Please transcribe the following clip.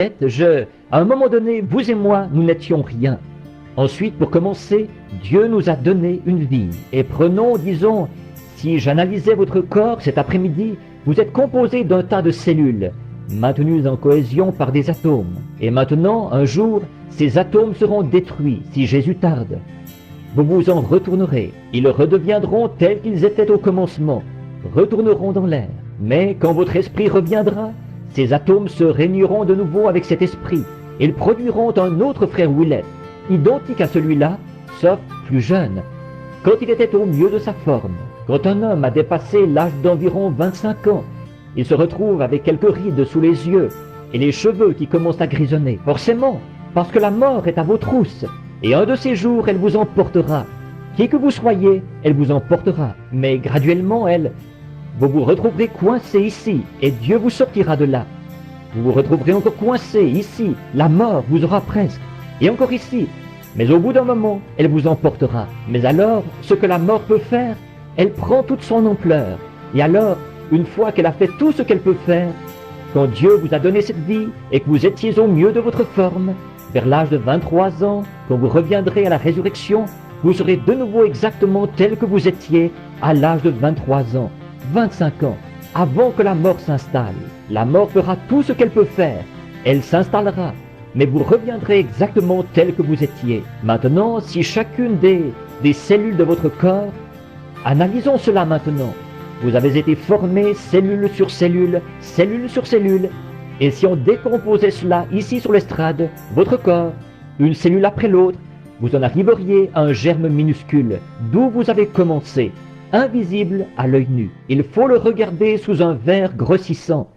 À un moment donné, vous et moi, nous n'étions rien. Ensuite, pour commencer, Dieu nous a donné une vie. Et prenons, disons, si j'analysais votre corps cet après-midi, vous êtes composé d'un tas de cellules, maintenues en cohésion par des atomes. Et maintenant, un jour, ces atomes seront détruits si Jésus tarde. Vous vous en retournerez. Ils redeviendront tels qu'ils étaient au commencement, retourneront dans l'air. Mais quand votre esprit reviendra, ces atomes se réuniront de nouveau avec cet esprit. Ils produiront un autre frère Willet, identique à celui-là, sauf plus jeune. Quand il était au mieux de sa forme, quand un homme a dépassé l'âge d'environ 25 ans, il se retrouve avec quelques rides sous les yeux et les cheveux qui commencent à grisonner. Forcément, parce que la mort est à vos trousses, et un de ces jours, elle vous emportera. Qui que vous soyez, elle vous emportera. Mais graduellement, vous vous retrouverez coincé ici, et Dieu vous sortira de là. Vous vous retrouverez encore coincé ici, la mort vous aura presque, et encore ici. Mais au bout d'un moment, elle vous emportera. Mais alors, ce que la mort peut faire, elle prend toute son ampleur. Et alors, une fois qu'elle a fait tout ce qu'elle peut faire, quand Dieu vous a donné cette vie, et que vous étiez au mieux de votre forme, vers l'âge de 23 ans, quand vous reviendrez à la résurrection, vous serez de nouveau exactement tel que vous étiez à l'âge de 23 ans. 25 ans, avant que la mort s'installe. La mort fera tout ce qu'elle peut faire. Elle s'installera, mais vous reviendrez exactement tel que vous étiez. Maintenant, si chacune des cellules de votre corps, analysons cela maintenant. Vous avez été formé cellule sur cellule, cellule sur cellule, et si on décomposait cela ici sur l'estrade, votre corps, une cellule après l'autre, vous en arriveriez à un germe minuscule, d'où vous avez commencé, invisible à l'œil nu. Il faut le regarder sous un verre grossissant,